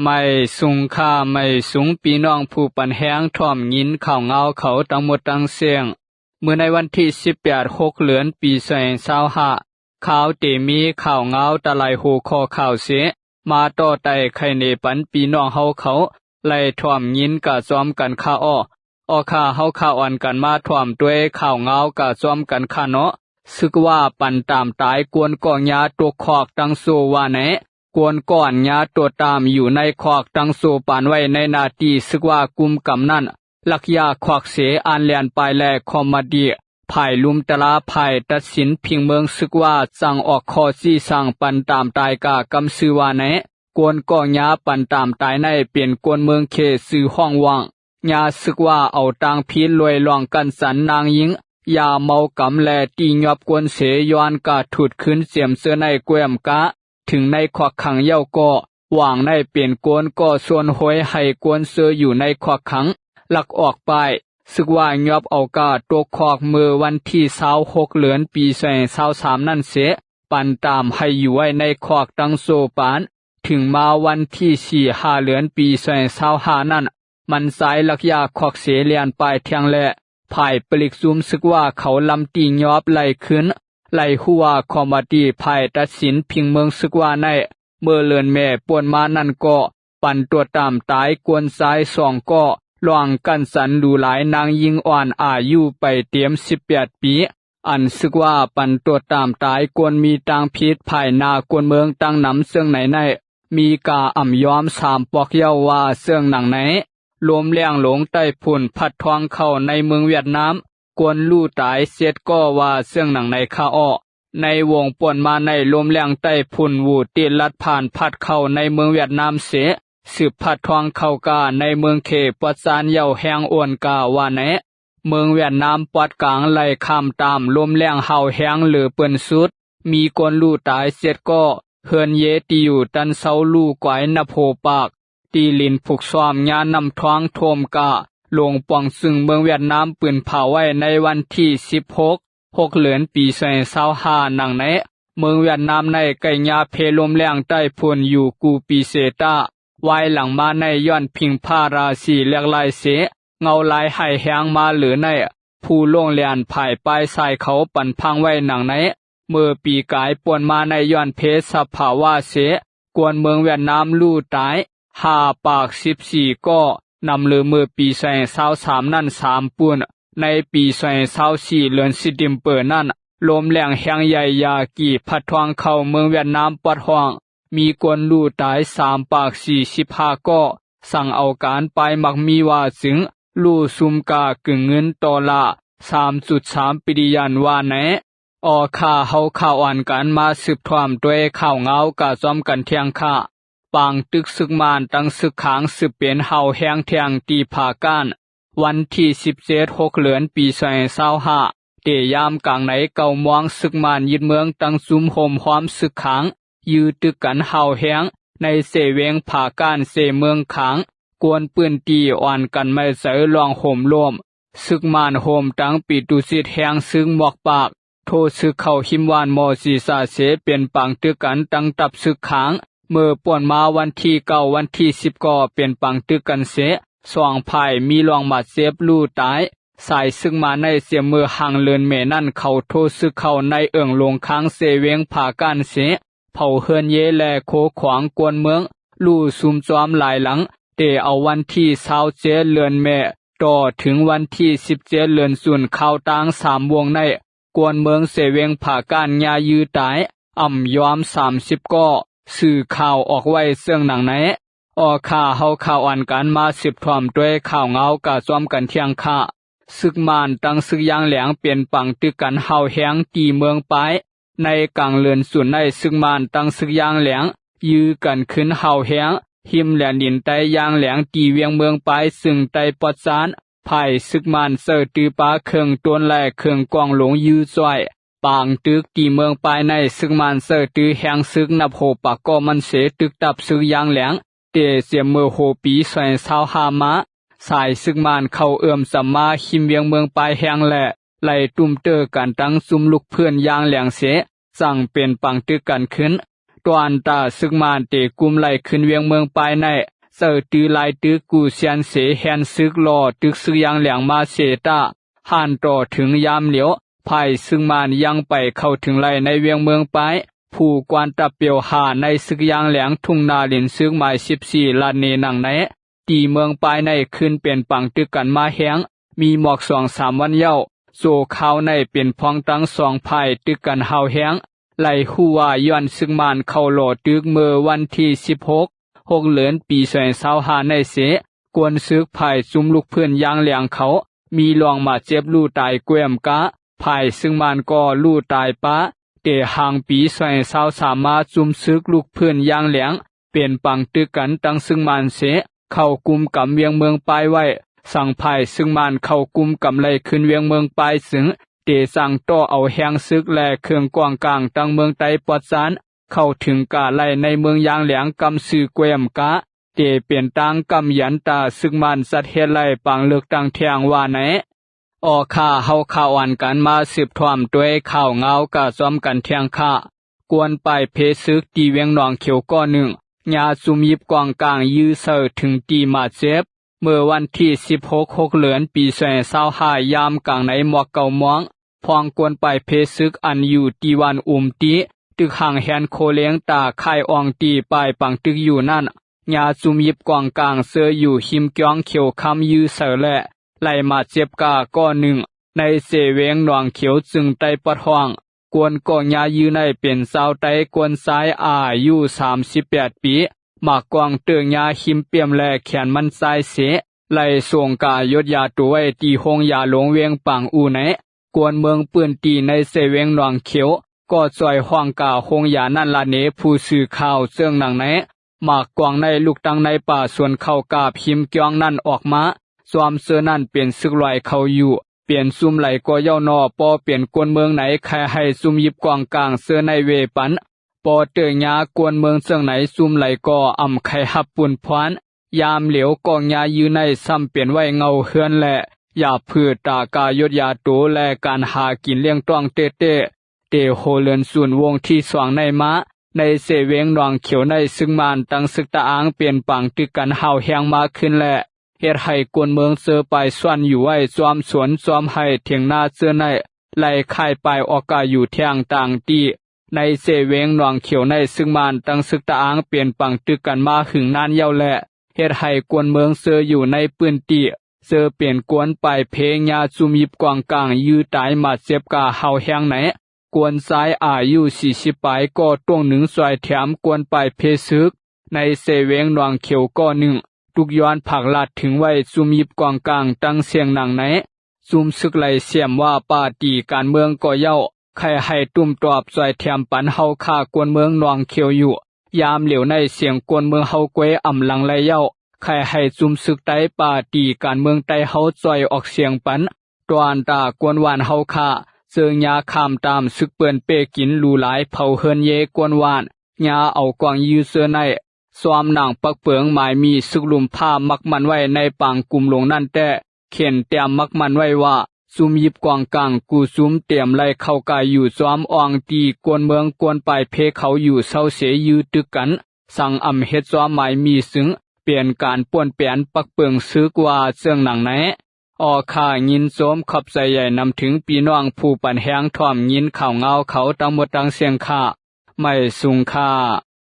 ไม่สุงค่าไม่สุงปีน้องผู้ปันแห้งถ่อมยินข่าวเงาเขาทั้งหมดทั้งเสียงเมื่อในวันที่18 เดือนปี2025ข่าวเตมีข่าวเงาตะไลหูคอข่าวเสมาต่อไต่ไข่เนปันปีน้องเฮาเขาไล่ถ่อมยินกะซ้อมกันค่าอ้อค่าเฮาข่าวอ่อนกันมาถ่อมด้วยข่าวเงากะซ้อมกันค่าเนาะซึกว่าปันตามตายกวนก่อยาตกคอกตังโซว่าแหนกวนก่อนยาตัวตามอยู่ในคอกตังโซปานไว้ในนาทีซึกว่ากุมกำนั่นลักยาควักเสอันเลียนไปแลคอมมาดีภายลุมตลาภายตัดสินพิงเมืองซึกว่าสั่งออกคอซี่สั่งปันตามตายกากำซื้อว่าแหนกวนก่อยาปันตามตายในเปลี่ยนกวนเมืองเขซื้อห้องว่างยาซึกว่าเอาตังพีลวยลองกันสันนางยิงยาเมากำแลตียอบกวนเสยอนกาถุดขึ้นเสียมเสื้อในแกวมกะถึงในขวักขังเย้าก็วางในเปลี่ยนกวนก็ส่วนห้อยให้กวนเสืออยู่ในขวักขังหลักออกไปซึกว่ายอบเอากาตัวขอกมือวันที่26 เดือนปี2023นั่นเสปันตามให้อยู่ไว้ในขอกตังโซปานถึงมาวันที่4 เดือนปี2025นั่นมันสายลักยาขอกเสเลียนไปเทียงแลภายปลิกซุมซึกว่าเขาลำตียอบไหลขึ้นไหลหัวคอมมาดีภายตัดสินพิงเมืองซึกว่าในเมื่อเลือนแม่ป่วนมานั่นก็ปันตัวตามตายกวนซ้าย2ก็ลองกันสันดูหลายนางยิงอ่อนอายุไปเตรียม18 ปีอันซึกว่าปันตัวตามตายกวนมีตังพิษภายนากวนเมืองตั้งนำเสื่องไหนในมีกาอ่ำย้อม3 ปอกเย้าว่าเสื่องหนังไหนลมแรงหลงใต้ฝุ่นพัดทองเข้าในเมืองเวียดนามกวนลู่ตายเสียดก็ว่าเสื่องหนังในคาอ้อในวงป่วนมาในลมแรงใต้ฝุ่นวูตีลัดผ่านพัดเข้าในเมืองเวียดนามเสสืบพัดทองเข้ากาในเมืองเขปวัดซานเยาแหงอ้วนกาว่าแหนเมืองเวียดนามปวัดกลางไหลข้ามตามลมแรงเห่าแหงหรือเปิ้นสุดมีกวนลู่ตายเสียดก็เฮือนเยตีอยู่ตันเสาลู่กวายนโพปากตีลินผูกซ้อมยานำท้องโทมกาลงปองซึ่งเมืองเวียดนามปืนเผาไว้ในวันที่16 เดือนปี2025นังในเมืองเวียดนามในไก่ยาเพลมแรงใต้พุ่นอยู่กูปีเซตาไว้หลังมาในย้อนพิงพาราสีเลียกลายเสเงาลายไห้แหงมาหรือในผู้ลงเลียนภายปลายสายเขาปั่นพังไว้หนังในเมื่อปีกายป่วนมาในย้อนเพศสภาวะเสกวนเมืองเวียดนามลู่ตาย5 ปาก14ก็นำเลือเมื่อปี2023นั่น3ปุ่นในปี2024เดือนสิดิมเปิดนั่นลมแรงแห้งใหญ่ยากีพัดทองเข้าเมืองเวียดนามปอดห้องมีกวนลู่ตาย3 ปาก45ก็สั่งเอาการไปมักมีว่าถึงลู่ซุมกากึ่งเงินต่อละ 3.3 ปิริยันว่าแหนออค่าเฮาข่าวอ่านกันมาสืบทอมด้วยข่าวเงากะซ้อมกันเที่ยงค่ะปางตึกซึกมานตั้งซึกขางสืบเป็นเฮาแหงเทียงตีผาก้านวันที่17 เดือนปี2025เตยามกลางไหนเก่ามองซึกมานยึดเมืองตั้งซุมโฮมหอมซึกขางยื้อตึกกันเฮาแหงในเสเวงผาก้านเสเมืองขางกวนปืนตีอ่อนกันไม่ใส่ลองโหมร่วมซึกมานโฮมตั้งปีตุสิทแหงซึ่งหมอกปากโทซึกเข้าหิมวานมอสีสาเสเป็นปังตึกกันตั้งตับซึกขางเมื่อป่วนมาวันที่9วันที่10ก็เป็นปังตึกกันเส2 ภายมีลองมาเซฟลู่ตายสายซึ่งมาในเสียมือห่างเลินเมนั่นเขาโทซึกเข้าในเอิงลงค้างเสเวงผาก้านเสเผาเฮือนเยแลโคขวางกวนเมืองลู่ซุมจอมหลายหลังเตเอาวันที่27 เดือนเมต่อถึงวันที่17 เดือนสุนเข้าตาง3 วงในกวนเมืองเสเวงผาก้านยายือตายอ่ำยอม30ก็สื่อข่าวออกไว้เสื่องหนังไหนออข่าเฮาข่าวอ่านกันมาสืบทอมด้วยข่าวเงากะซ้อมกันเที่ยงค่ะซึกมานตั้งซึกยางแหลงเปลี่ยนปังตึกกันเฮาแหงตีเมืองไปในกลางเลือนสุนในซึกมานตั้งซึกยางแหลงยื้อกันขึ้นเฮาแหงหิมแหลนดินไตยางแหลงตีเวียงเมืองไปซึ่งไตปอดซานภายซึกมานเสอตือปาเครื่องตวนแลเครื่องกองหลงยื้อจ้อยปางตึกตีเมืองไปในซึกมันเสอตือแหงซึกนับโหปากก็มันเสตึกตับซึกยางแหลงเตเสียมือโหปี2025มา สายซึกมานเข้าเอื้อมสัมมาหิมเวียงเมืองปลายแหงและไล่ตุ่มเตอกันตั้งซุมลุกเพื่อนอย่างแหลงเสสั่งเป็นปังตึกกันขึ้นตวนตาซึกมานเตกุมไล่ขึ้นเวียงเมืองปลายในเสอตือลายตึกกูเซียนเสแฮนซึกรอตึกซึกอย่างแหลงมาเสตาห่านต่อถึงยามเหลียวภายซึ่งมานยังไปเข้าถึงไล่ในเวียงเมืองปลายผู้กวนตะเปียวหาในซึกยางแหลงทุ่งนาลินซึกหมาย14ลานเนนังไหนตีเมืองปลายในขึ้นเป็นปังตึกกันมาแหงมีหมอก2-3วันเย้าโซข้าวในเป็นพ้องตั้ง2ภายตึกกันเฮาแหงไล่ฮู้ว่าย้อนซึกมานเข้าโหลตึกเมื่อวันที่16เดือนปี2025ในเสกวนซึกภายจุมลูกเพื่อนยางแหลงเขามีลองมาเจ็บลู่ตายแกวมกะภายซึ่งมันก็ลู่ตายปะเตหางปี2023มาจุมซึกลูกเพื่อนยางแหลงเป็นปังตึกกันตั้งซึ่งมันเสเข้ากุมกับเวียงเมืองปลายไว้สั่งภายซึ่งมันเข้ากุมกำไลขึ้นเวียงเมืองปลายซึ่งเตสั่งต่อเอาแหงซึกและเครื่องกวางกลางตั้งเมืองไตปอดซานเข้าถึงกาไลในเมืองยางแหลงกำสื่อแกวมกะเตเปลี่ยนตังกำยันตาซึกมันสัตเฮ็ดไลปังเลือกตั้งเทียงว่าไหนออค่าเฮาข่าวอ่านกันมาสืบถ่วมด้วยข่าวเงากะซ้อมกันเทียงค่ากวนไปเพซึกตีเวียงหนองเขียวก้อหนึ่งยาซุมยิบกวางกลางยื้อเสอถึงตีมาเจ็บเมื่อวันที่16เดือนปี2025ยามกลางในหมอกเก่าม้องพองกวนไปเพซึกอันอยู่ตีวันตีตึกห่างแฮนโคเลี้ยงตาไข่อองตีปลายปังตึกอยู่นั่นยาซุมยิบกวางกลางเสืออยู่หิมก้องเขียวคำยื้อเสอและไล่มาเจ็บกาก้อหนึ่งในเสเวงหนองเขียวจึงไตปัดห้องกวนก่อยายื้อในเป็นสาวไตกวนซ้ายอายุ38ปีหมากกวางเตืองยาหิมเปียมและแขนมันซ้ายเสไล่ส่งกายดยาตัวไว้ตีหงยาหลงเวียงปังอูไหนกวนเมืองปืนตีในเสเวงหนองเขียวก็จอยห้องกาหงยานั่นละเนผู้สื่อข่าวเสื่องหนังไหนหมากกวางในลูกตังในป่าส่วนเข้ากาบหิมเกียงนั่นออกมาสวมเสื้อนั่นเปลี่ยนซึกลอยเขาอยู่เปลี่ยนซุมไหลก็เย้านอปอเปลี่ยนกวนเมืองไหนใครให้ซุมยิบกวางกลางเสื้อในเวปันปอเตยยากวนเมืองเสื่องไหนซุมไหลก็อ่ำไข่หับปุ่นพวานยามเหลียวกองยายืนในซ้ำเปลี่ยนไว้เงาเฮือนและอย่าพืชตากายดยาโตและการหากินเลี้ยงต้องเตเตโฮเลือนส่วนวงที่สว่างในม้าในเสเวงหนองเขียวในซึ่งมานตั้งศึกตะอางเปลี่ยนปังตึกกันเฮาแหงมาขึ้นและเฮ็ดให้กวนเมืองเสือไปส่วนอยู่ไว้ซ้อมสวนซ้อมให้เถียงหน้าเสือในไล่ค่ายไปออกกาอยู่เที่ยงต่างตีในเสเวงหนองเขียวในซึ่งมานตั้งศึกตะอางเปลี่ยนปังตึกกันมาหึงนานเย้าและเฮ็ดให้กวนเมืองเสืออยู่ในปืนตีเสือเปลี่ยนกวนไปเพงยาซุมยิบกวางกลางยื้อตายมาเจ็บกาเฮาแหงไหนกวนซ้ายอายุ40ปลายก็ต้องหนึ่งสวยแถมกวนไปเพซึกในเสเวงหนองเขียวก็หนึ่งทุกย้อนผักลาดถึงไว้ซุมยิบกวางกลางตั้งเสียงหนังไหนซุมซึกไหลเสียมว่าปาตีการเมืองก็เย้าใครให้ตุ้มตอบสวยแถมปันเฮาฆ่ากวนเมืองหนองเขียวอยู่ยามเหลียวในเสียงกวนเมืองเฮาเกวอ่ำหลังไหลเย้าใครให้ซุมซึกไตปาตีการเมืองไตเฮาจอยออกเสียงปันตวนตากวนหวานเฮาฆ่าเสือยาขามตามซึกเปื่อนเปกินลูหลายเผาเฮินเยกวนวานยาเอากวางยื้อเสือในซ้อมหนังปักเปิงหมายมีซึกลุมผ้ามักมันไว้ในปังกลุ่มลงนั่นแต่เขียนเตรียมมักมันไว้ว่าซุมยิบกวางกลางกูซุมเตรียมไล่เข้ากายอยู่ซ้อมอองตีกวนเมืองกวนไปเพเขาอยู่เศร้าเสียยื้อตึกกันสั่งอำเฮ็ดซ้อมหมายมีซึ่งเปลี่ยนการป่วนเปลี่ยนปักเปิงซึกว่าเสื่องหนังไหนออข่ายินโสมขอบใจใหญ่นำถึงปีน้องผู้ปันแหงถ่อมยินข่าวเงาเขาตั้งหมดตั้งเสียงข่าไม่สุงค่า